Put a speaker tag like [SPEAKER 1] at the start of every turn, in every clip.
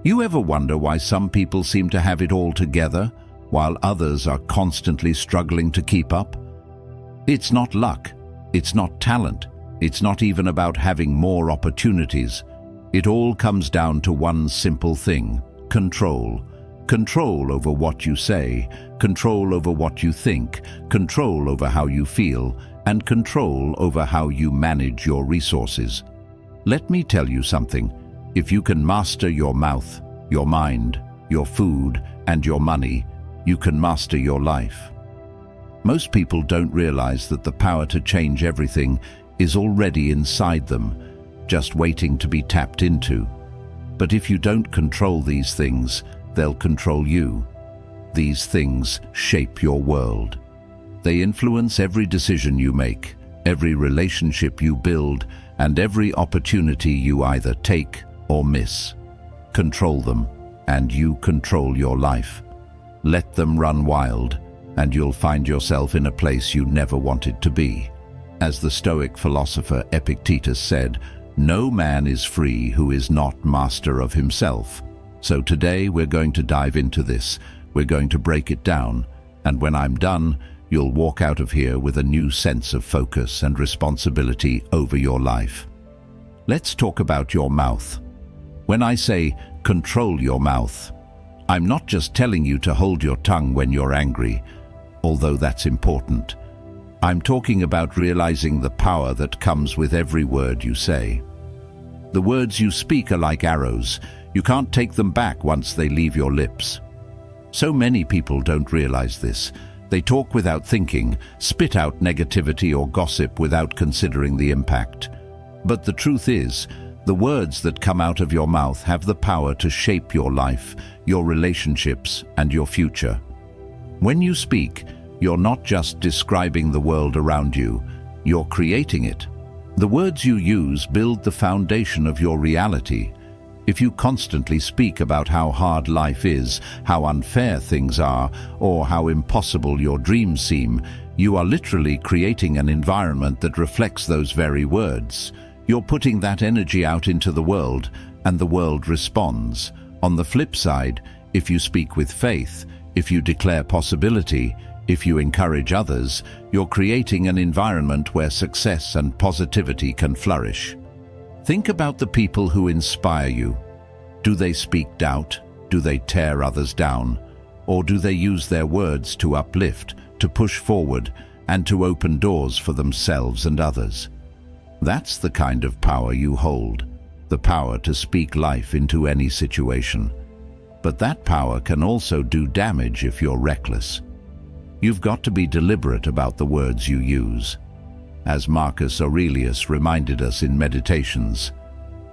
[SPEAKER 1] You ever wonder why some people seem to have it all together, while others are constantly struggling to keep up? It's not luck, it's not talent, it's not even about having more opportunities. It all comes down to one simple thing: control. Control over what you say, control over what you think, control over how you feel, and control over how you manage your resources. Let me tell you something. If you can master your mouth, your mind, your food, and your money, you can master your life. Most people don't realize that the power to change everything is already inside them, just waiting to be tapped into. But if you don't control these things, they'll control you. These things shape your world. They influence every decision you make, every relationship you build, and every opportunity you either take or miss. Control them, and you control your life. Let them run wild, and you'll find yourself in a place you never wanted to be. As the Stoic philosopher Epictetus said, "No man is free who is not master of himself." So today we're going to dive into this. We're going to break it down, and when I'm done, you'll walk out of here with a new sense of focus and responsibility over your life. Let's talk about your mouth. When I say control your mouth, I'm not just telling you to hold your tongue when you're angry, although that's important. I'm talking about realizing the power that comes with every word you say. The words you speak are like arrows. You can't take them back once they leave your lips. So many people don't realize this. They talk without thinking, spit out negativity or gossip without considering the impact. But the truth is, the words that come out of your mouth have the power to shape your life, your relationships, and your future. When you speak, you're not just describing the world around you, you're creating it. The words you use build the foundation of your reality. If you constantly speak about how hard life is, how unfair things are, or how impossible your dreams seem, you are literally creating an environment that reflects those very words. You're putting that energy out into the world, and the world responds. On the flip side, if you speak with faith, if you declare possibility, if you encourage others, you're creating an environment where success and positivity can flourish. Think about the people who inspire you. Do they speak doubt? Do they tear others down? Or do they use their words to uplift, to push forward, and to open doors for themselves and others? That's the kind of power you hold, the power to speak life into any situation. But that power can also do damage if you're reckless. You've got to be deliberate about the words you use. As Marcus Aurelius reminded us in Meditations,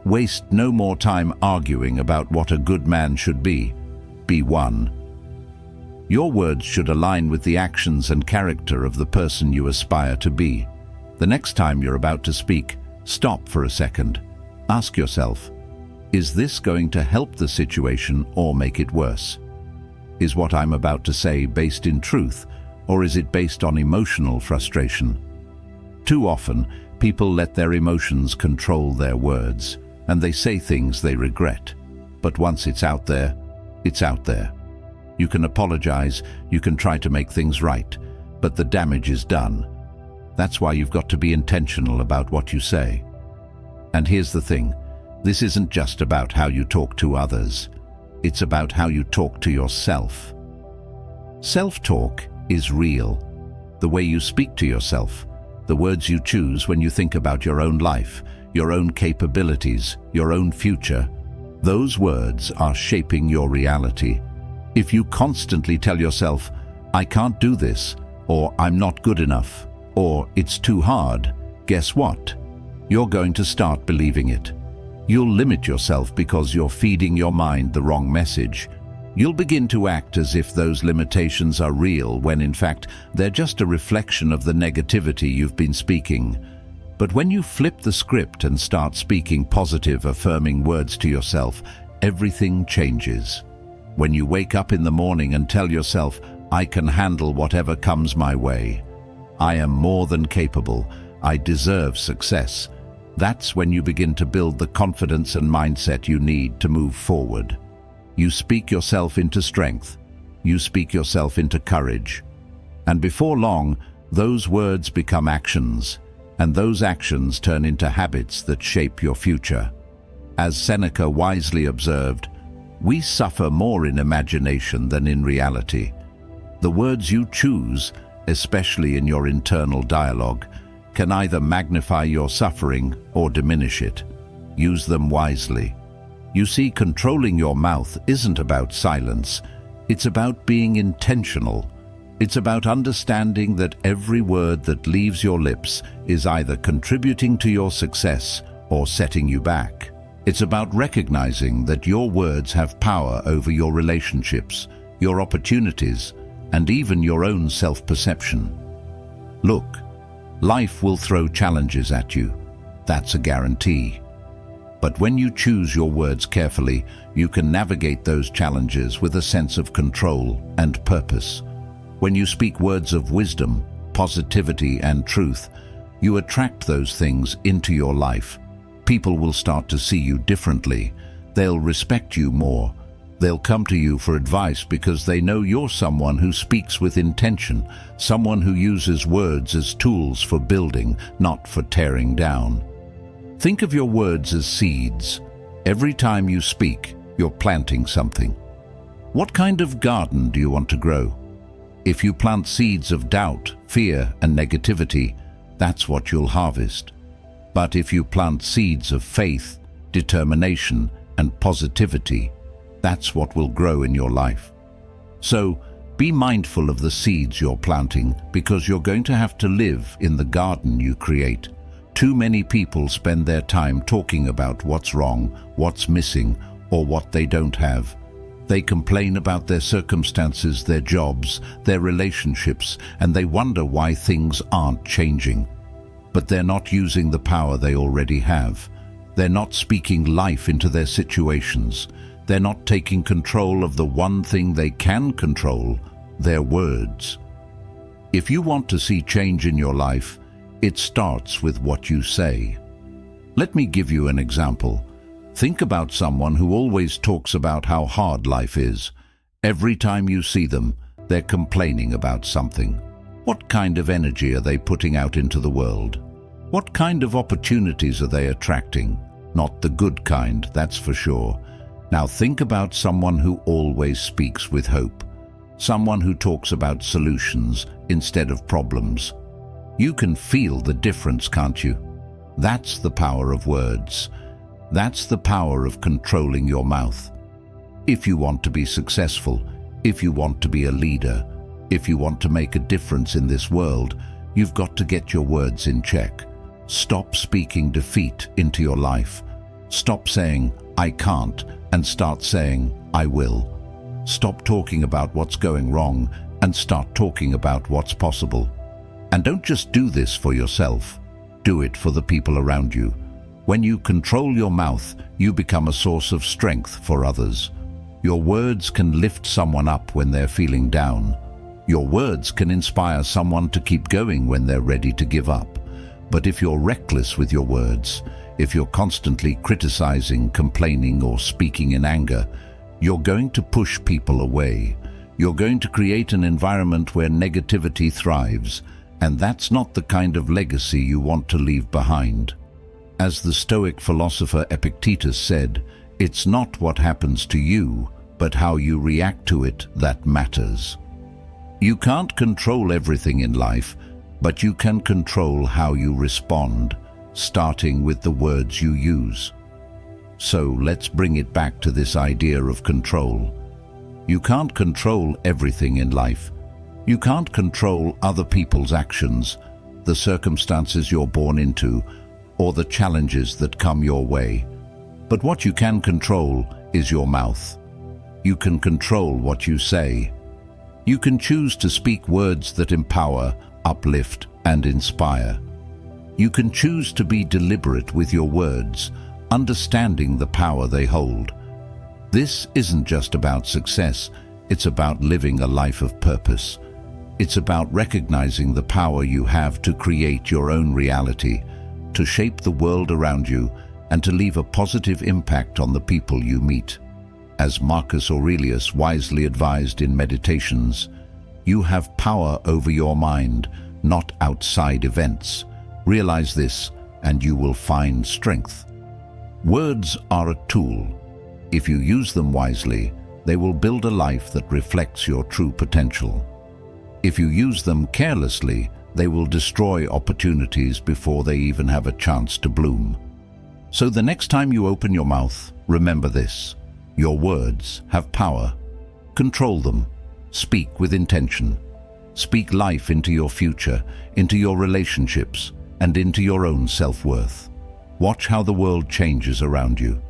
[SPEAKER 1] waste no more time arguing about what a good man should be. Be one. Your words should align with the actions and character of the person you aspire to be. The next time you're about to speak, stop for a second. Ask yourself, is this going to help the situation or make it worse? Is what I'm about to say based in truth, or is it based on emotional frustration? Too often, people let their emotions control their words, and they say things they regret. But once it's out there, it's out there. You can apologize, you can try to make things right, but the damage is done. That's why you've got to be intentional about what you say. And here's the thing, this isn't just about how you talk to others. It's about how you talk to yourself. Self-talk is real. The way you speak to yourself, the words you choose when you think about your own life, your own capabilities, your own future, those words are shaping your reality. If you constantly tell yourself, "I can't do this," or "I'm not good enough," or "it's too hard," guess what? You're going to start believing it. You'll limit yourself because you're feeding your mind the wrong message. You'll begin to act as if those limitations are real when in fact they're just a reflection of the negativity you've been speaking. But when you flip the script and start speaking positive, affirming words to yourself, everything changes. When you wake up in the morning and tell yourself, "I can handle whatever comes my way. I am more than capable. I deserve success," that's when you begin to build the confidence and mindset you need to move forward. You speak yourself into strength. You speak yourself into courage. And before long, those words become actions, and those actions turn into habits that shape your future. As Seneca wisely observed, we suffer more in imagination than in reality. The words you choose, especially in your internal dialogue, can either magnify your suffering or diminish it. Use them wisely. You see, controlling your mouth isn't about silence. It's about being intentional. It's about understanding that every word that leaves your lips is either contributing to your success or setting you back. It's about recognizing that your words have power over your relationships, your opportunities, and even your own self-perception. Look, life will throw challenges at you. That's a guarantee. But when you choose your words carefully, you can navigate those challenges with a sense of control and purpose. When you speak words of wisdom, positivity, and truth, you attract those things into your life. People will start to see you differently. They'll respect you more. They'll come to you for advice because they know you're someone who speaks with intention, someone who uses words as tools for building, not for tearing down. Think of your words as seeds. Every time you speak, you're planting something. What kind of garden do you want to grow? If you plant seeds of doubt, fear, and negativity, that's what you'll harvest. But if you plant seeds of faith, determination, and positivity, that's what will grow in your life. So, be mindful of the seeds you're planting, because you're going to have to live in the garden you create. Too many people spend their time talking about what's wrong, what's missing, or what they don't have. They complain about their circumstances, their jobs, their relationships, and they wonder why things aren't changing. But they're not using the power they already have. They're not speaking life into their situations. They're not taking control of the one thing they can control, their words. If you want to see change in your life, it starts with what you say. Let me give you an example. Think about someone who always talks about how hard life is. Every time you see them, they're complaining about something. What kind of energy are they putting out into the world? What kind of opportunities are they attracting? Not the good kind, that's for sure. Now think about someone who always speaks with hope. Someone who talks about solutions instead of problems. You can feel the difference, can't you? That's the power of words. That's the power of controlling your mouth. If you want to be successful, if you want to be a leader, if you want to make a difference in this world, you've got to get your words in check. Stop speaking defeat into your life. Stop saying, "I can't," and start saying, "I will." Stop talking about what's going wrong and start talking about what's possible. And don't just do this for yourself. Do it for the people around you. When you control your mouth, you become a source of strength for others. Your words can lift someone up when they're feeling down. Your words can inspire someone to keep going when they're ready to give up. But if you're reckless with your words, if you're constantly criticizing, complaining, or speaking in anger, you're going to push people away. You're going to create an environment where negativity thrives, and that's not the kind of legacy you want to leave behind. As the Stoic philosopher Epictetus said, it's not what happens to you, but how you react to it that matters. You can't control everything in life, but you can control how you respond, starting with the words you use. So let's bring it back to this idea of control. You can't control everything in life. You can't control other people's actions, the circumstances you're born into, or the challenges that come your way. But what you can control is your mouth. You can control what you say. You can choose to speak words that empower, uplift, and inspire. You can choose to be deliberate with your words, understanding the power they hold. This isn't just about success, it's about living a life of purpose. It's about recognizing the power you have to create your own reality, to shape the world around you, and to leave a positive impact on the people you meet. As Marcus Aurelius wisely advised in Meditations, you have power over your mind, not outside events. Realize this, and you will find strength. Words are a tool. If you use them wisely, they will build a life that reflects your true potential. If you use them carelessly, they will destroy opportunities before they even have a chance to bloom. So the next time you open your mouth, remember this: your words have power. Control them. Speak with intention. Speak life into your future, into your relationships, and into your own self-worth. Watch how the world changes around you.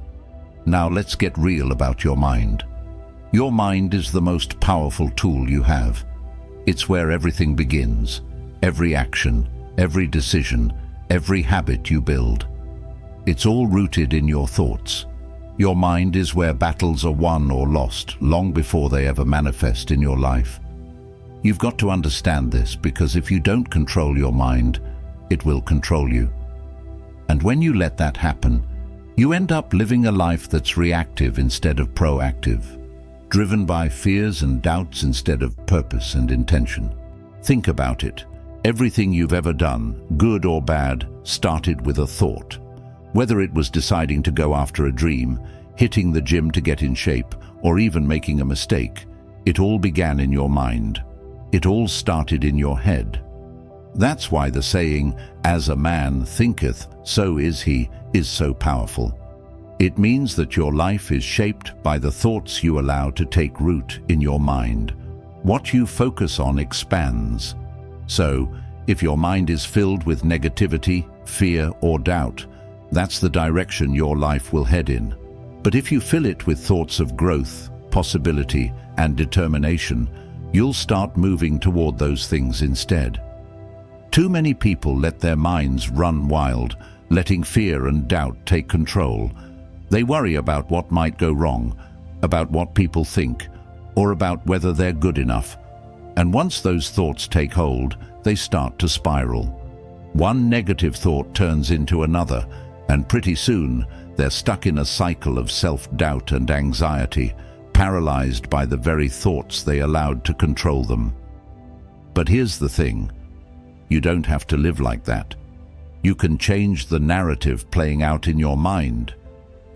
[SPEAKER 1] Now let's get real about your mind. Your mind is the most powerful tool you have. It's where everything begins. Every action, every decision, every habit you build. It's all rooted in your thoughts. Your mind is where battles are won or lost long before they ever manifest in your life. You've got to understand this, because if you don't control your mind, it will control you. And when you let that happen, you end up living a life that's reactive instead of proactive, driven by fears and doubts instead of purpose and intention. Think about it. Everything you've ever done, good or bad, started with a thought. Whether it was deciding to go after a dream, hitting the gym to get in shape, or even making a mistake, it all began in your mind. It all started in your head. That's why the saying, "As a man thinketh, so is he," is so powerful. It means that your life is shaped by the thoughts you allow to take root in your mind. What you focus on expands. So, if your mind is filled with negativity, fear, or doubt, that's the direction your life will head in. But if you fill it with thoughts of growth, possibility, and determination, you'll start moving toward those things instead. Too many people let their minds run wild, letting fear and doubt take control. They worry about what might go wrong, about what people think, or about whether they're good enough. And once those thoughts take hold, they start to spiral. One negative thought turns into another, and pretty soon they're stuck in a cycle of self-doubt and anxiety, paralyzed by the very thoughts they allowed to control them. But here's the thing: you don't have to live like that. You can change the narrative playing out in your mind.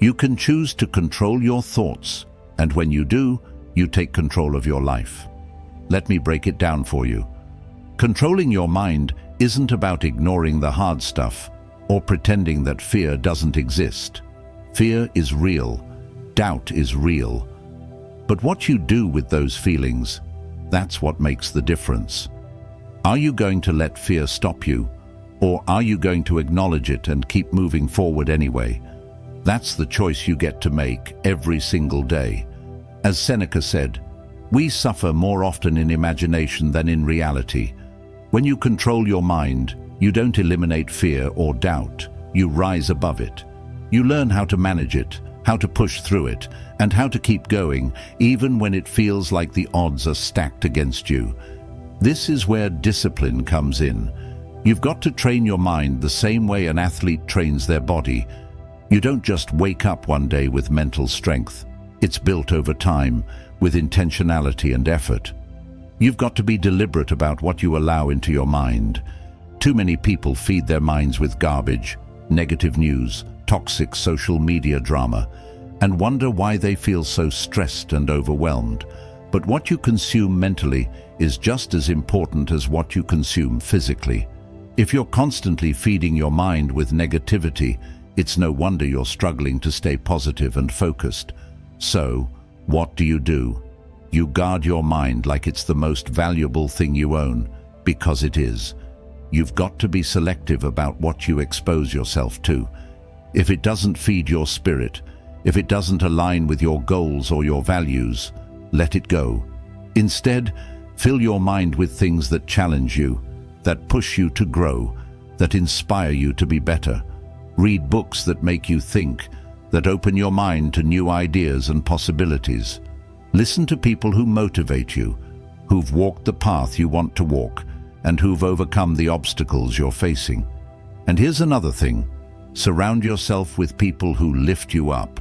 [SPEAKER 1] You can choose to control your thoughts, and when you do, you take control of your life. Let me break it down for you. Controlling your mind isn't about ignoring the hard stuff or pretending that fear doesn't exist. Fear is real. Doubt is real. But what you do with those feelings, that's what makes the difference. Are you going to let fear stop you, or are you going to acknowledge it and keep moving forward anyway? That's the choice you get to make every single day. As Seneca said, we suffer more often in imagination than in reality. When you control your mind, you don't eliminate fear or doubt. You rise above it. You learn how to manage it, how to push through it, and how to keep going, even when it feels like the odds are stacked against you. This is where discipline comes in. You've got to train your mind the same way an athlete trains their body. You don't just wake up one day with mental strength. It's built over time, with intentionality and effort. You've got to be deliberate about what you allow into your mind. Too many people feed their minds with garbage, negative news, toxic social media drama, and wonder why they feel so stressed and overwhelmed. But what you consume mentally is just as important as what you consume physically. If you're constantly feeding your mind with negativity, it's no wonder you're struggling to stay positive and focused. So, what do? You guard your mind like it's the most valuable thing you own, because it is. You've got to be selective about what you expose yourself to. If it doesn't feed your spirit, if it doesn't align with your goals or your values, let it go. Instead, fill your mind with things that challenge you, that push you to grow, that inspire you to be better. Read books that make you think, that open your mind to new ideas and possibilities. Listen to people who motivate you, who've walked the path you want to walk, and who've overcome the obstacles you're facing. And here's another thing: surround yourself with people who lift you up.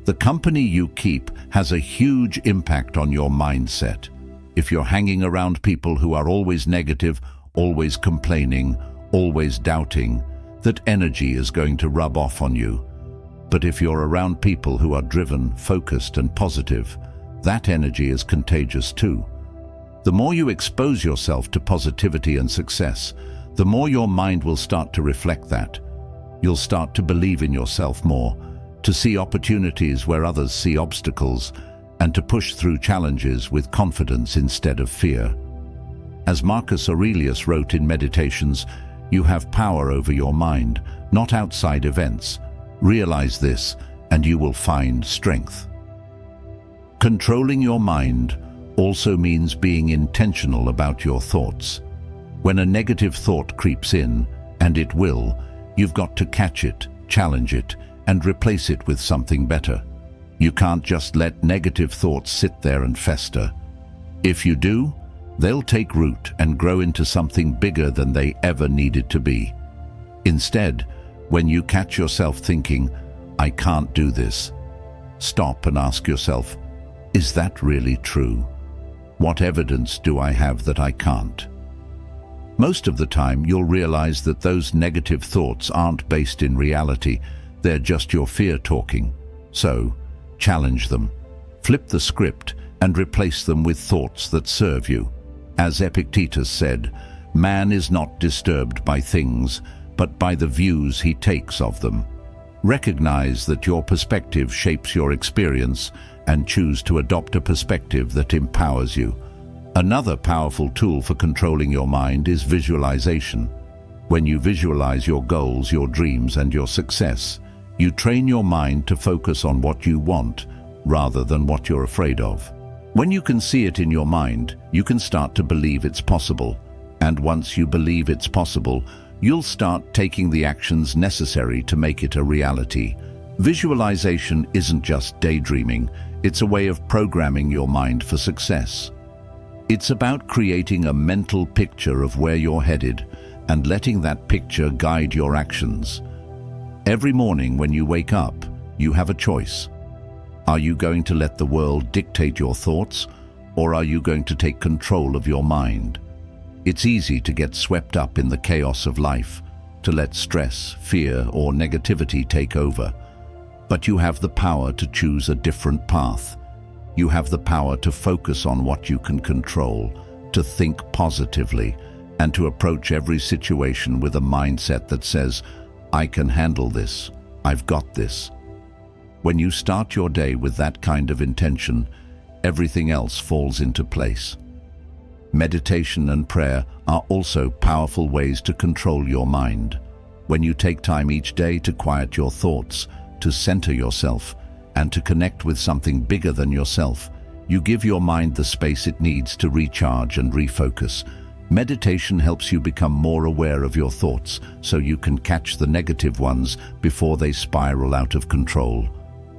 [SPEAKER 1] The company you keep has a huge impact on your mindset. If you're hanging around people who are always negative, always complaining, always doubting, that energy is going to rub off on you. But if you're around people who are driven, focused, and positive, that energy is contagious too. The more you expose yourself to positivity and success, the more your mind will start to reflect that. You'll start to believe in yourself more, to see opportunities where others see obstacles, and to push through challenges with confidence instead of fear. As Marcus Aurelius wrote in Meditations, you have power over your mind, not outside events. Realize this, and you will find strength. Controlling your mind also means being intentional about your thoughts. When a negative thought creeps in, and it will, you've got to catch it, challenge it, and replace it with something better. You can't just let negative thoughts sit there and fester. If you do, they'll take root and grow into something bigger than they ever needed to be. Instead, when you catch yourself thinking, "I can't do this," stop and ask yourself, is that really true? What evidence do I have that I can't? Most of the time, you'll realize that those negative thoughts aren't based in reality. They're just your fear talking. So, challenge them. Flip the script and replace them with thoughts that serve you. As Epictetus said, man is not disturbed by things, but by the views he takes of them. Recognize that your perspective shapes your experience and choose to adopt a perspective that empowers you. Another powerful tool for controlling your mind is visualization. When you visualize your goals, your dreams, and your success, you train your mind to focus on what you want rather than what you're afraid of. When you can see it in your mind, you can start to believe it's possible. And once you believe it's possible, you'll start taking the actions necessary to make it a reality. Visualization isn't just daydreaming, it's a way of programming your mind for success. It's about creating a mental picture of where you're headed and letting that picture guide your actions. Every morning when you wake up, you have a choice. Are you going to let the world dictate your thoughts, or are you going to take control of your mind? It's easy to get swept up in the chaos of life, to let stress, fear, or negativity take over. But you have the power to choose a different path. You have the power to focus on what you can control, to think positively, and to approach every situation with a mindset that says, "I can handle this, I've got this." When you start your day with that kind of intention, everything else falls into place. Meditation and prayer are also powerful ways to control your mind. When you take time each day to quiet your thoughts, to center yourself, and to connect with something bigger than yourself, you give your mind the space it needs to recharge and refocus. Meditation helps you become more aware of your thoughts so you can catch the negative ones before they spiral out of control.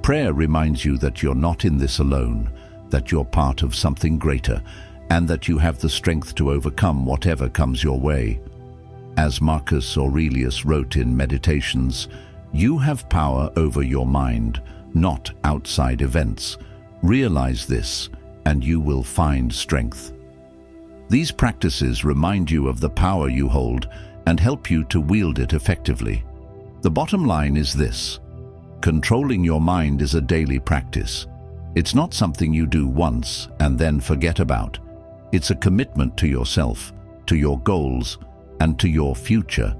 [SPEAKER 1] Prayer reminds you that you're not in this alone, that you're part of something greater, and that you have the strength to overcome whatever comes your way. As Marcus Aurelius wrote in Meditations, you have power over your mind, not outside events. Realize this, and you will find strength. These practices remind you of the power you hold and help you to wield it effectively. The bottom line is this: controlling your mind is a daily practice. It's not something you do once and then forget about. It's a commitment to yourself, to your goals, and to your future.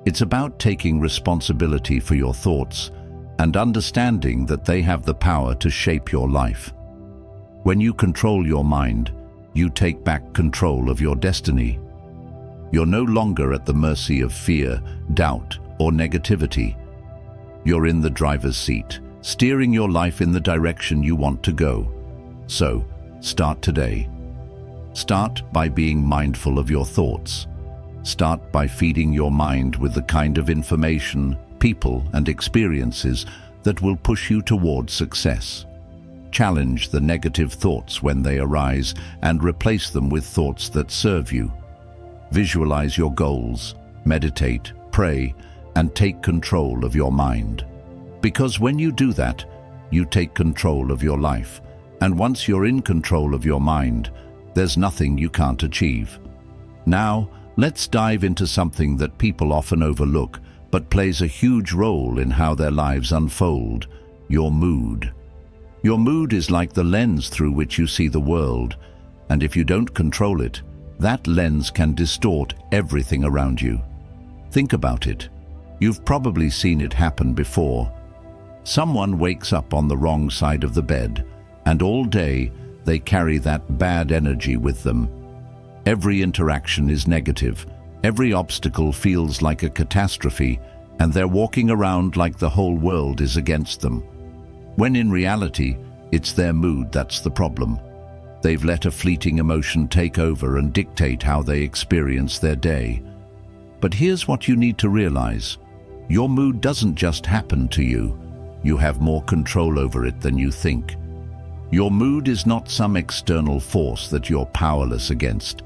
[SPEAKER 1] It's about taking responsibility for your thoughts and understanding that they have the power to shape your life. When you control your mind, you take back control of your destiny. You're no longer at the mercy of fear, doubt, or negativity. You're in the driver's seat, steering your life in the direction you want to go. So, start today. Start by being mindful of your thoughts. Start by feeding your mind with the kind of information, people, and experiences that will push you towards success. Challenge the negative thoughts when they arise and replace them with thoughts that serve you. Visualize your goals, meditate, pray, and take control of your mind. Because when you do that, you take control of your life. And once you're in control of your mind, there's nothing you can't achieve. Now, let's dive into something that people often overlook, but plays a huge role in how their lives unfold: your mood. Your mood is like the lens through which you see the world, and if you don't control it, that lens can distort everything around you. Think about it. You've probably seen it happen before. Someone wakes up on the wrong side of the bed, and all day they carry that bad energy with them. Every interaction is negative. Every obstacle feels like a catastrophe, and they're walking around like the whole world is against them. When in reality, it's their mood that's the problem. They've let a fleeting emotion take over and dictate how they experience their day. But here's what you need to realize. Your mood doesn't just happen to you. You have more control over it than you think. Your mood is not some external force that you're powerless against.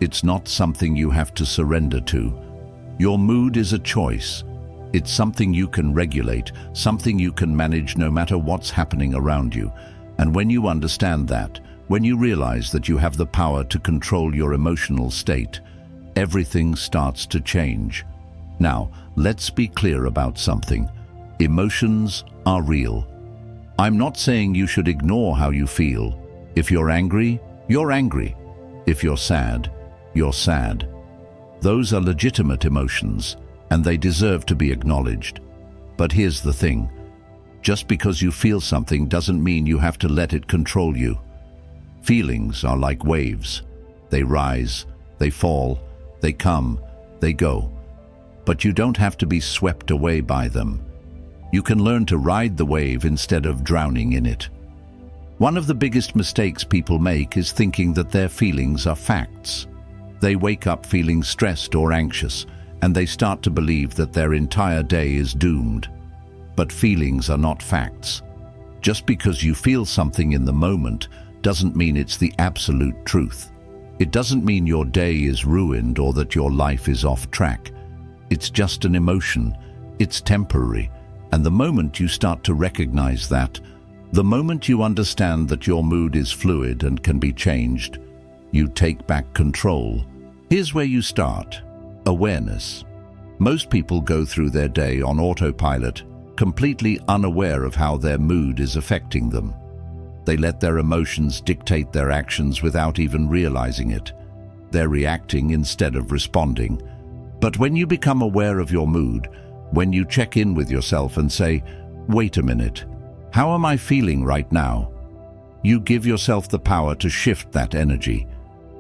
[SPEAKER 1] It's not something you have to surrender to. Your mood is a choice. It's something you can regulate, something you can manage no matter what's happening around you. And when you understand that, when you realize that you have the power to control your emotional state, everything starts to change. Now, let's be clear about something. Emotions are real. I'm not saying you should ignore how you feel. If you're angry, you're angry. If you're sad, you're sad. Those are legitimate emotions, and they deserve to be acknowledged. But here's the thing. Just because you feel something doesn't mean you have to let it control you. Feelings are like waves. They rise, they fall, they come, they go. But you don't have to be swept away by them. You can learn to ride the wave instead of drowning in it. One of the biggest mistakes people make is thinking that their feelings are facts. They wake up feeling stressed or anxious, and they start to believe that their entire day is doomed. But feelings are not facts. Just because you feel something in the moment doesn't mean it's the absolute truth. It doesn't mean your day is ruined or that your life is off track. It's just an emotion. It's temporary. And the moment you start to recognize that, the moment you understand that your mood is fluid and can be changed, you take back control. Here's where you start. Awareness. Most people go through their day on autopilot, completely unaware of how their mood is affecting them. They let their emotions dictate their actions without even realizing it. They're reacting instead of responding. But when you become aware of your mood, when you check in with yourself and say, "Wait a minute, how am I feeling right now?" you give yourself the power to shift that energy.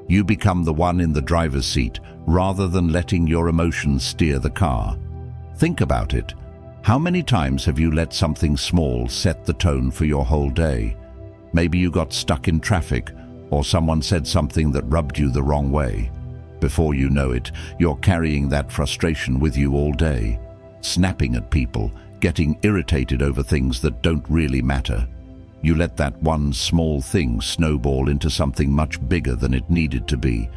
[SPEAKER 1] You become the one in the driver's seat rather than letting your emotions steer the car. Think about it. How many times have you let something small set the tone for your whole day? Maybe you got stuck in traffic, or someone said something that rubbed you the wrong way. Before you know it, you're carrying that frustration with you all day, snapping at people, getting irritated over things that don't really matter. You let that one small thing snowball into something much bigger than it needed to be.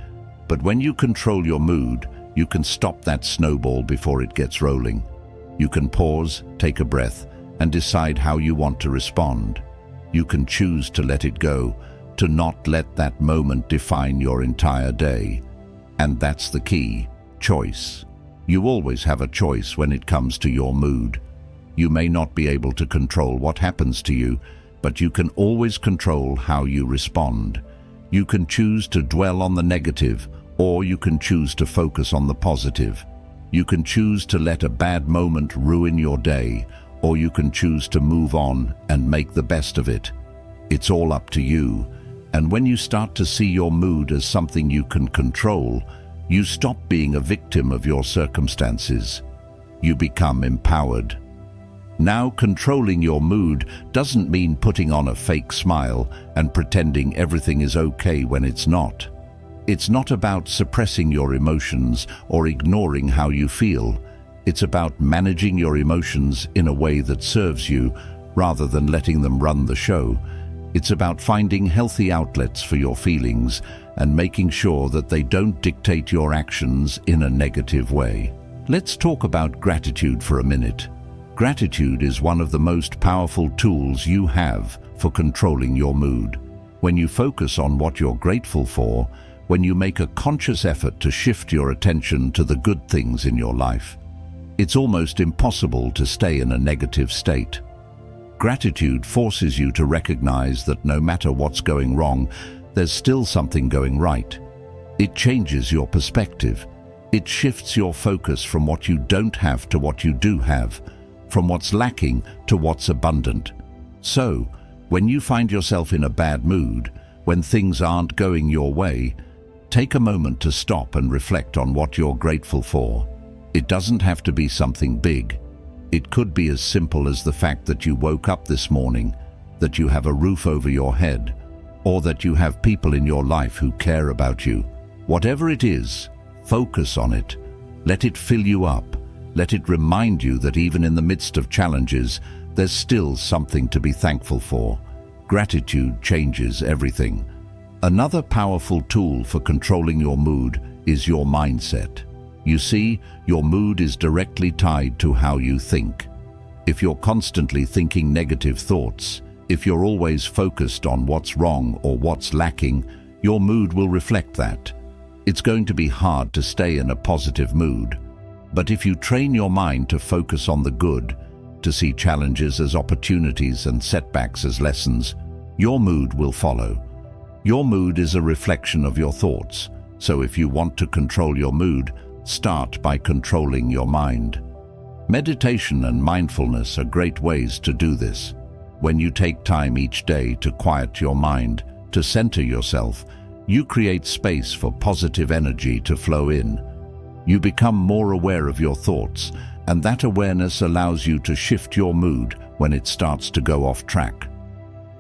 [SPEAKER 1] But when you control your mood, you can stop that snowball before it gets rolling. You can pause, take a breath, and decide how you want to respond. You can choose to let it go, to not let that moment define your entire day. And that's the key: choice. You always have a choice when it comes to your mood. You may not be able to control what happens to you, but you can always control how you respond. You can choose to dwell on the negative, or you can choose to focus on the positive. You can choose to let a bad moment ruin your day, or you can choose to move on and make the best of it. It's all up to you. And when you start to see your mood as something you can control, you stop being a victim of your circumstances. You become empowered. Now, controlling your mood doesn't mean putting on a fake smile and pretending everything is okay when it's not. It's not about suppressing your emotions or ignoring how you feel. It's about managing your emotions in a way that serves you, rather than letting them run the show. It's about finding healthy outlets for your feelings and making sure that they don't dictate your actions in a negative way. Let's talk about gratitude for a minute. Gratitude is one of the most powerful tools you have for controlling your mood. When you focus on what you're grateful for, when you make a conscious effort to shift your attention to the good things in your life, it's almost impossible to stay in a negative state. Gratitude forces you to recognize that no matter what's going wrong, there's still something going right. It changes your perspective. It shifts your focus from what you don't have to what you do have, from what's lacking to what's abundant. So, when you find yourself in a bad mood, when things aren't going your way, take a moment to stop and reflect on what you're grateful for. It doesn't have to be something big. It could be as simple as the fact that you woke up this morning, that you have a roof over your head, or that you have people in your life who care about you. Whatever it is, focus on it. Let it fill you up. Let it remind you that even in the midst of challenges, there's still something to be thankful for. Gratitude changes everything. Another powerful tool for controlling your mood is your mindset. You see, your mood is directly tied to how you think. If you're constantly thinking negative thoughts, if you're always focused on what's wrong or what's lacking, your mood will reflect that. It's going to be hard to stay in a positive mood. But if you train your mind to focus on the good, to see challenges as opportunities and setbacks as lessons, your mood will follow. Your mood is a reflection of your thoughts, so if you want to control your mood, start by controlling your mind. Meditation and mindfulness are great ways to do this. When you take time each day to quiet your mind, to center yourself, you create space for positive energy to flow in. You become more aware of your thoughts, and that awareness allows you to shift your mood when it starts to go off track.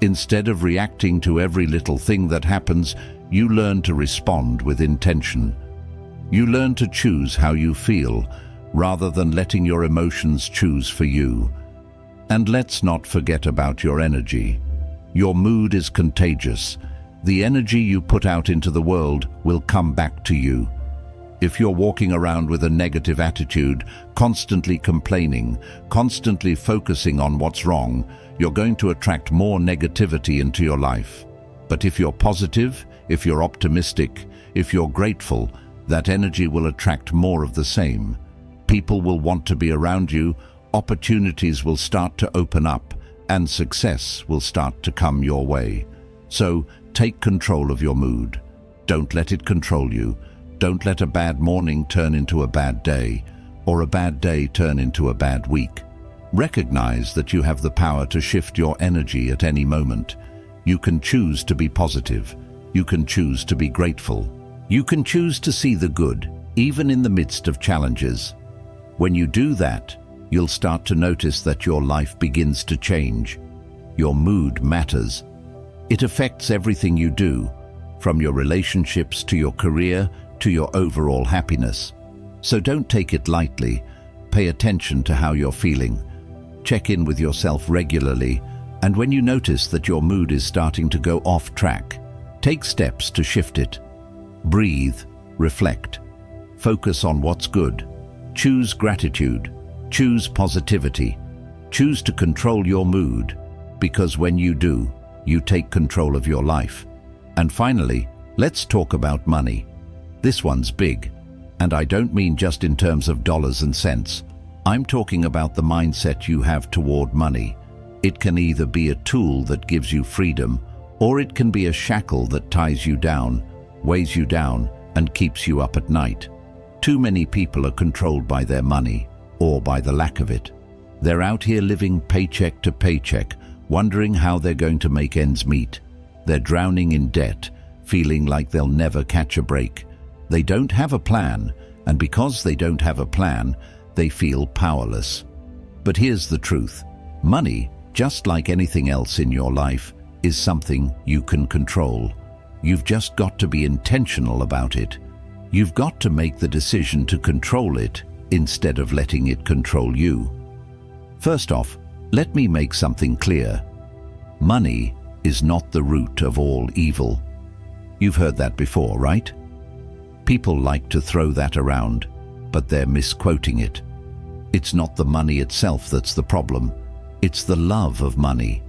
[SPEAKER 1] Instead of reacting to every little thing that happens, you learn to respond with intention. You learn to choose how you feel, rather than letting your emotions choose for you. And let's not forget about your energy. Your mood is contagious. The energy you put out into the world will come back to you. If you're walking around with a negative attitude, constantly complaining, constantly focusing on what's wrong, you're going to attract more negativity into your life. But if you're positive, if you're optimistic, if you're grateful, that energy will attract more of the same. People will want to be around you, opportunities will start to open up, and success will start to come your way. So, take control of your mood. Don't let it control you. Don't let a bad morning turn into a bad day, or a bad day turn into a bad week. Recognize that you have the power to shift your energy at any moment. You can choose to be positive. You can choose to be grateful. You can choose to see the good, even in the midst of challenges. When you do that, you'll start to notice that your life begins to change. Your mood matters. It affects everything you do, from your relationships to your career to your overall happiness. So don't take it lightly. Pay attention to how you're feeling. Check in with yourself regularly, and when you notice that your mood is starting to go off track, take steps to shift it. Breathe, reflect, focus on what's good. Choose gratitude, choose positivity, choose to control your mood, because when you do, you take control of your life. And finally, let's talk about money. This one's big, and I don't mean just in terms of dollars and cents. I'm talking about the mindset you have toward money. It can either be a tool that gives you freedom, or it can be a shackle that ties you down, weighs you down, and keeps you up at night. Too many people are controlled by their money, or by the lack of it. They're out here living paycheck to paycheck, wondering how they're going to make ends meet. They're drowning in debt, feeling like they'll never catch a break. They don't have a plan, and because they don't have a plan, they feel powerless. But here's the truth. Money, just like anything else in your life, is something you can control. You've just got to be intentional about it. You've got to make the decision to control it instead of letting it control you. First off, let me make something clear. Money is not the root of all evil. You've heard that before, right? People like to throw that around, but they're misquoting it. It's not the money itself that's the problem. It's the love of money.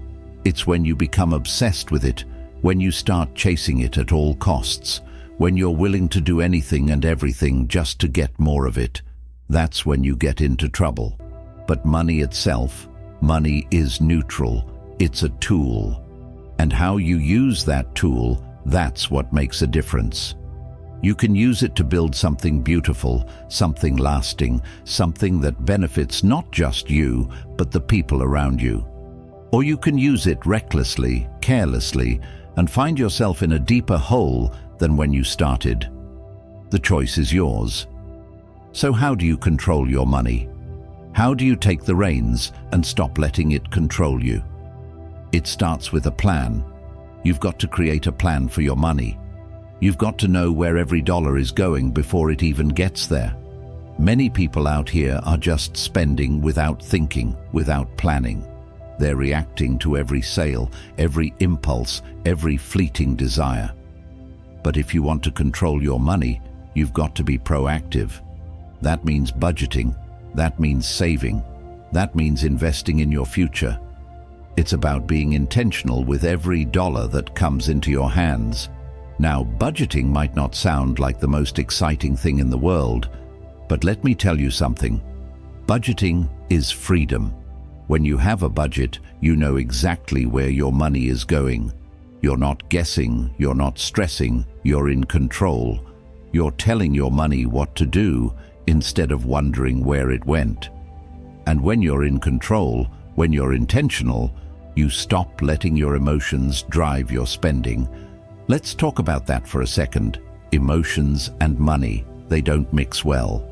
[SPEAKER 1] It's when you become obsessed with it, when you start chasing it at all costs, when you're willing to do anything and everything just to get more of it. That's when you get into trouble. But money itself, money is neutral. It's a tool. And how you use that tool, that's what makes a difference. You can use it to build something beautiful, something lasting, something that benefits not just you, but the people around you. Or you can use it recklessly, carelessly, and find yourself in a deeper hole than when you started. The choice is yours. So how do you control your money? How do you take the reins and stop letting it control you? It starts with a plan. You've got to create a plan for your money. You've got to know where every dollar is going before it even gets there. Many people out here are just spending without thinking, without planning. They're reacting to every sale, every impulse, every fleeting desire. But if you want to control your money, you've got to be proactive. That means budgeting. That means saving. That means investing in your future. It's about being intentional with every dollar that comes into your hands. Now, budgeting might not sound like the most exciting thing in the world, but let me tell you something. Budgeting is freedom. When you have a budget, you know exactly where your money is going. You're not guessing, you're not stressing, you're in control. You're telling your money what to do instead of wondering where it went. And when you're in control, when you're intentional, you stop letting your emotions drive your spending. Let's talk about that for a second. Emotions and money, they don't mix well.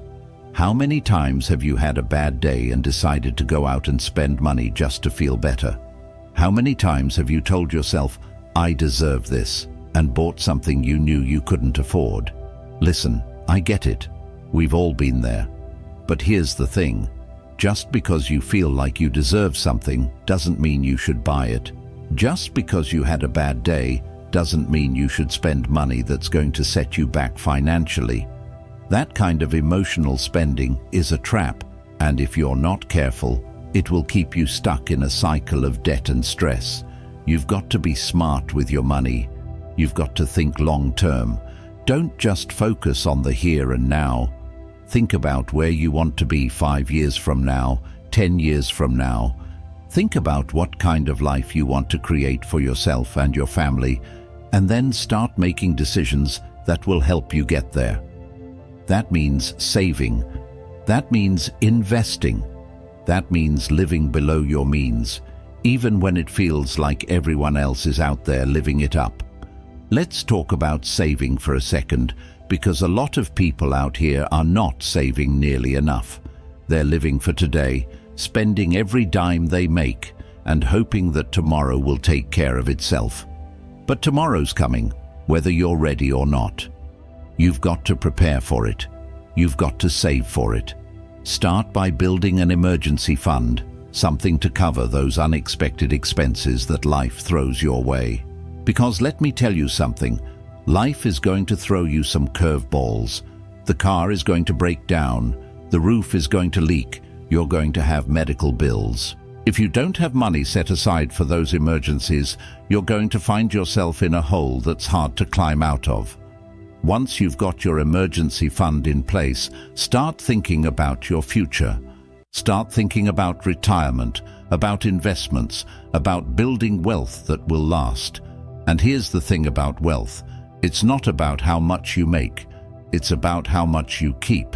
[SPEAKER 1] How many times have you had a bad day and decided to go out and spend money just to feel better? How many times have you told yourself, I deserve this, and bought something you knew you couldn't afford? Listen, I get it. We've all been there. But here's the thing. Just because you feel like you deserve something doesn't mean you should buy it. Just because you had a bad day doesn't mean you should spend money that's going to set you back financially. That kind of emotional spending is a trap, and if you're not careful, it will keep you stuck in a cycle of debt and stress. You've got to be smart with your money. You've got to think long term. Don't just focus on the here and now. Think about where you want to be 5 years from now, 10 years from now. Think about what kind of life you want to create for yourself and your family, and then start making decisions that will help you get there. That means saving. That means investing. That means living below your means, even when it feels like everyone else is out there living it up. Let's talk about saving for a second, because a lot of people out here are not saving nearly enough. They're living for today, spending every dime they make, and hoping that tomorrow will take care of itself. But tomorrow's coming, whether you're ready or not. You've got to prepare for it. You've got to save for it. Start by building an emergency fund, something to cover those unexpected expenses that life throws your way. Because let me tell you something, life is going to throw you some curveballs. The car is going to break down, the roof is going to leak, you're going to have medical bills. If you don't have money set aside for those emergencies, you're going to find yourself in a hole that's hard to climb out of. Once you've got your emergency fund in place, start thinking about your future. Start thinking about retirement, about investments, about building wealth that will last. And here's the thing about wealth. It's not about how much you make. It's about how much you keep.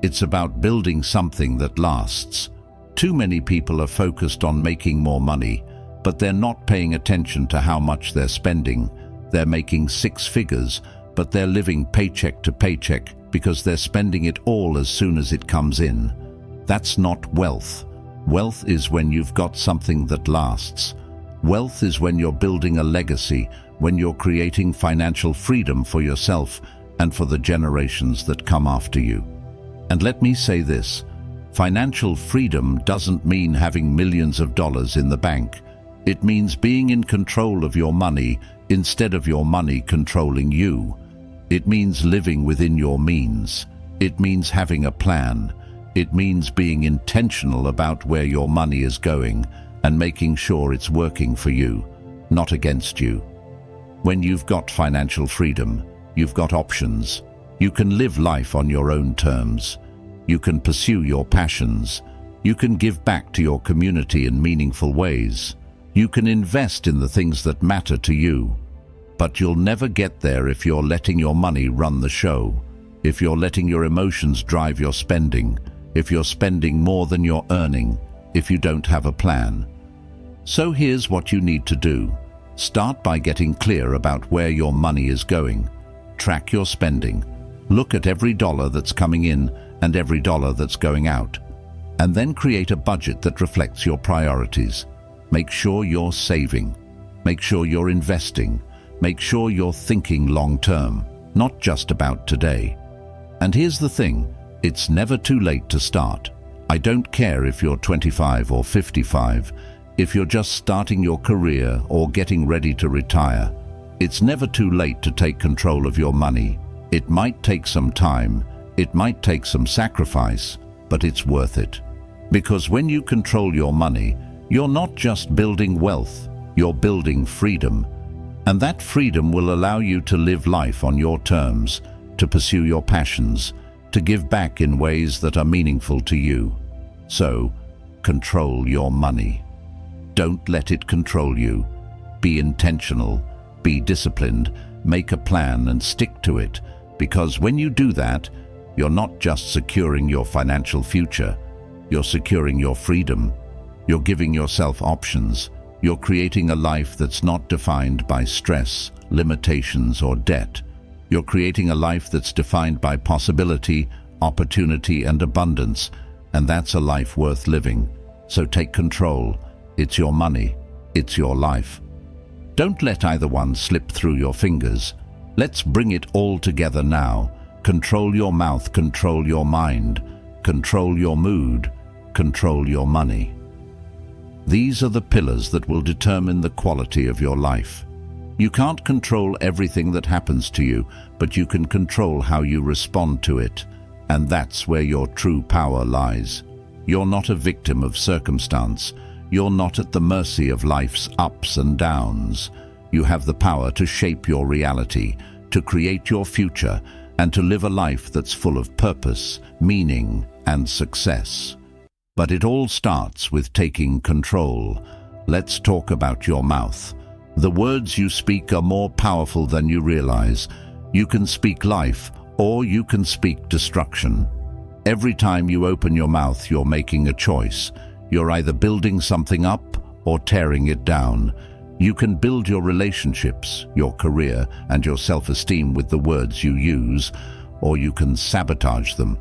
[SPEAKER 1] It's about building something that lasts. Too many people are focused on making more money, but they're not paying attention to how much they're spending. They're making 6 figures, but they're living paycheck to paycheck because they're spending it all as soon as it comes in. That's not wealth. Wealth is when you've got something that lasts. Wealth is when you're building a legacy, when you're creating financial freedom for yourself and for the generations that come after you. And let me say this, financial freedom doesn't mean having millions of dollars in the bank. It means being in control of your money instead of your money controlling you. It means living within your means. It means having a plan. It means being intentional about where your money is going and making sure it's working for you, not against you. When you've got financial freedom, you've got options. You can live life on your own terms. You can pursue your passions. You can give back to your community in meaningful ways. You can invest in the things that matter to you. But you'll never get there if you're letting your money run the show, if you're letting your emotions drive your spending, if you're spending more than you're earning, if you don't have a plan. So here's what you need to do. Start by getting clear about where your money is going. Track your spending. Look at every dollar that's coming in and every dollar that's going out. And then create a budget that reflects your priorities. Make sure you're saving. Make sure you're investing. Make sure you're thinking long-term, not just about today. And here's the thing, it's never too late to start. I don't care if you're 25 or 55, if you're just starting your career or getting ready to retire. It's never too late to take control of your money. It might take some time, it might take some sacrifice, but it's worth it. Because when you control your money, you're not just building wealth, you're building freedom. And that freedom will allow you to live life on your terms, to pursue your passions, to give back in ways that are meaningful to you. So, control your money. Don't let it control you. Be intentional, be disciplined, make a plan and stick to it, because when you do that, you're not just securing your financial future, you're securing your freedom. You're giving yourself options. You're creating a life that's not defined by stress, limitations, or debt. You're creating a life that's defined by possibility, opportunity, and abundance, and that's a life worth living. So take control. It's your money. It's your life. Don't let either one slip through your fingers. Let's bring it all together now. Control your mouth, control your mind, control your mood, control your money. These are the pillars that will determine the quality of your life. You can't control everything that happens to you, but you can control how you respond to it. And that's where your true power lies. You're not a victim of circumstance. You're not at the mercy of life's ups and downs. You have the power to shape your reality, to create your future, and to live a life that's full of purpose, meaning, and success. But it all starts with taking control. Let's talk about your mouth. The words you speak are more powerful than you realize. You can speak life, or you can speak destruction. Every time you open your mouth, you're making a choice. You're either building something up or tearing it down. You can build your relationships, your career, and your self-esteem with the words you use, or you can sabotage them.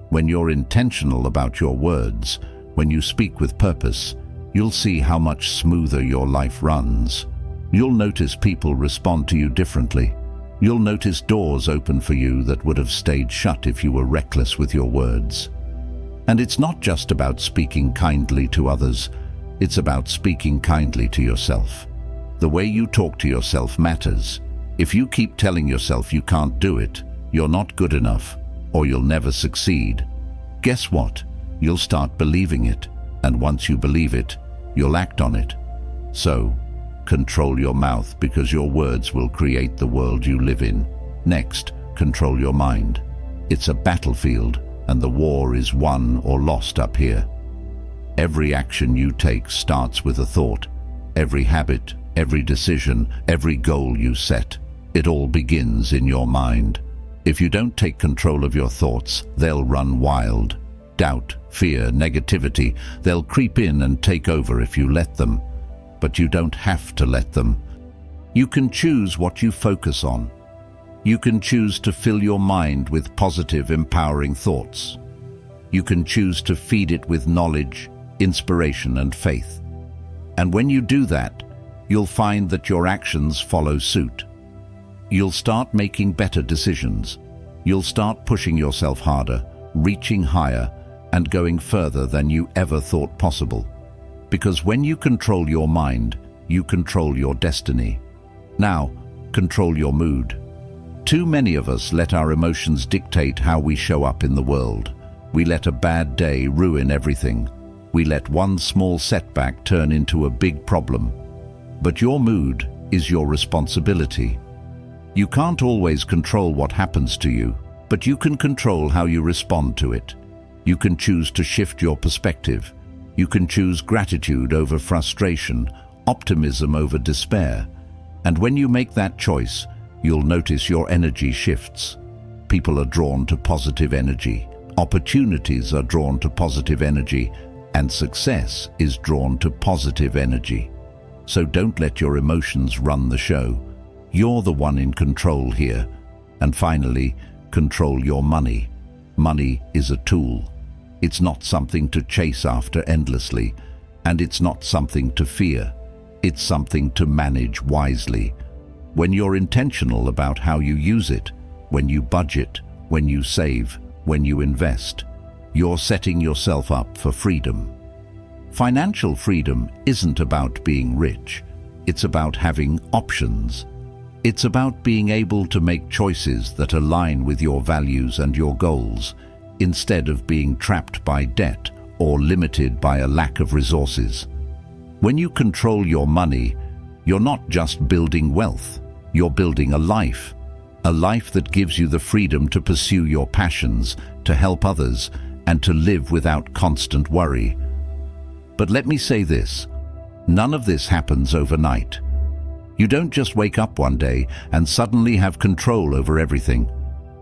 [SPEAKER 1] When you're intentional about your words, when you speak with purpose, you'll see how much smoother your life runs. You'll notice people respond to you differently. You'll notice doors open for you that would have stayed shut if you were reckless with your words. And it's not just about speaking kindly to others, it's about speaking kindly to yourself. The way you talk to yourself matters. If you keep telling yourself you can't do it, you're not good enough, or you'll never succeed, guess what? You'll start believing it, and once you believe it, you'll act on it. So, control your mouth because your words will create the world you live in. Next, control your mind. It's a battlefield, and the war is won or lost up here. Every action you take starts with a thought. Every habit, every decision, every goal you set, it all begins in your mind. If you don't take control of your thoughts, they'll run wild. Doubt, fear, negativity, they'll creep in and take over if you let them. But you don't have to let them. You can choose what you focus on. You can choose to fill your mind with positive, empowering thoughts. You can choose to feed it with knowledge, inspiration, and faith. And when you do that, you'll find that your actions follow suit. You'll start making better decisions. You'll start pushing yourself harder, reaching higher, and going further than you ever thought possible. Because when you control your mind, you control your destiny. Now, control your mood. Too many of us let our emotions dictate how we show up in the world. We let a bad day ruin everything. We let one small setback turn into a big problem. But your mood is your responsibility. You can't always control what happens to you, but you can control how you respond to it. You can choose to shift your perspective. You can choose gratitude over frustration, optimism over despair. And when you make that choice, you'll notice your energy shifts. People are drawn to positive energy. Opportunities are drawn to positive energy, and success is drawn to positive energy. So don't let your emotions run the show. You're the one in control here. And finally, control your money. Money is a tool. It's not something to chase after endlessly, and it's not something to fear. It's something to manage wisely. When you're intentional about how you use it, when you budget, when you save, when you invest, you're setting yourself up for freedom. Financial freedom isn't about being rich. It's about having options. It's about being able to make choices that align with your values and your goals, instead of being trapped by debt or limited by a lack of resources. When you control your money, you're not just building wealth, you're building a life that gives you the freedom to pursue your passions, to help others, and to live without constant worry. But let me say this, none of this happens overnight. You don't just wake up one day and suddenly have control over everything.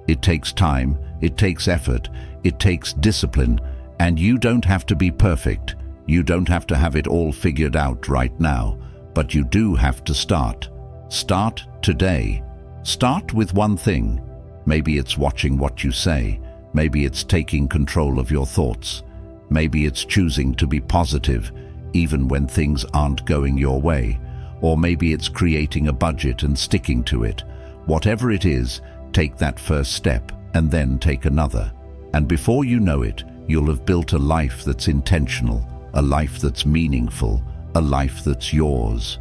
[SPEAKER 1] It takes time, it takes effort, it takes discipline, and you don't have to be perfect. You don't have to have it all figured out right now, but you do have to start. Start today. Start with one thing. Maybe it's watching what you say. Maybe it's taking control of your thoughts. Maybe it's choosing to be positive, even when things aren't going your way. Or maybe it's creating a budget and sticking to it. Whatever it is, take that first step and then take another. And before you know it, you'll have built a life that's intentional, a life that's meaningful, a life that's yours.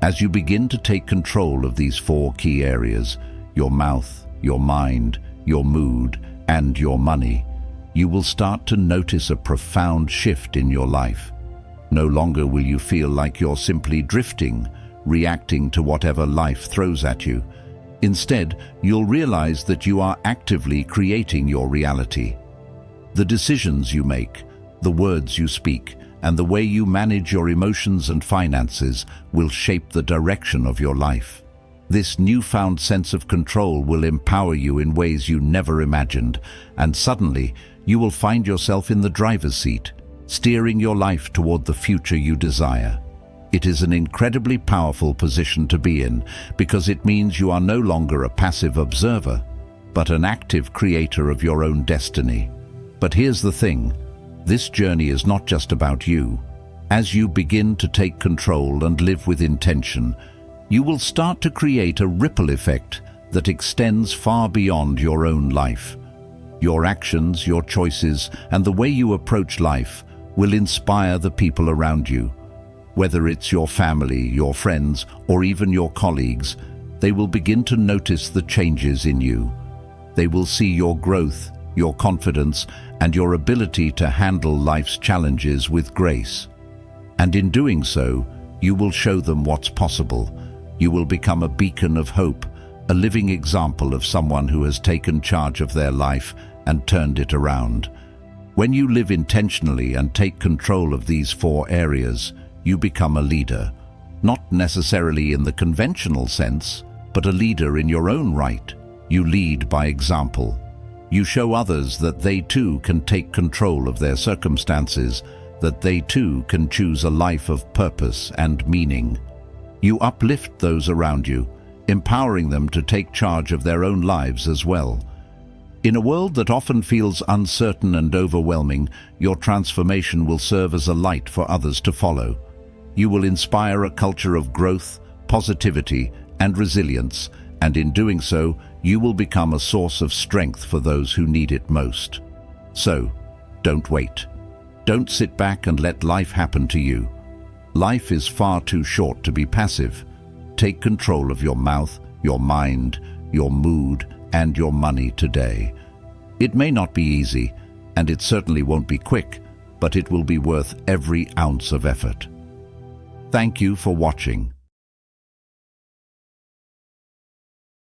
[SPEAKER 1] As you begin to take control of these 4 key areas, your mouth, your mind, your mood, and your money, you will start to notice a profound shift in your life. No longer will you feel like you're simply drifting, reacting to whatever life throws at you. Instead, you'll realize that you are actively creating your reality. The decisions you make, the words you speak, and the way you manage your emotions and finances will shape the direction of your life. This newfound sense of control will empower you in ways you never imagined, and suddenly you will find yourself in the driver's seat, steering your life toward the future you desire. It is an incredibly powerful position to be in because it means you are no longer a passive observer, but an active creator of your own destiny. But here's the thing, this journey is not just about you. As you begin to take control and live with intention, you will start to create a ripple effect that extends far beyond your own life. Your actions, your choices, and the way you approach life will inspire the people around you. Whether it's your family, your friends, or even your colleagues, they will begin to notice the changes in you. They will see your growth, your confidence, and your ability to handle life's challenges with grace. And in doing so, you will show them what's possible. You will become a beacon of hope, a living example of someone who has taken charge of their life and turned it around. When you live intentionally and take control of these 4 areas, you become a leader, not necessarily in the conventional sense, but a leader in your own right. You lead by example. You show others that they too can take control of their circumstances, that they too can choose a life of purpose and meaning. You uplift those around you, empowering them to take charge of their own lives as well. In a world that often feels uncertain and overwhelming, your transformation will serve as a light for others to follow. You will inspire a culture of growth, positivity, and resilience, and in doing so, you will become a source of strength for those who need it most. So, don't wait. Don't sit back and let life happen to you. Life is far too short to be passive. Take control of your mouth, your mind, your mood, and your money today. It may not be easy, and it certainly won't be quick, but it will be worth every ounce of effort. Thank you for watching.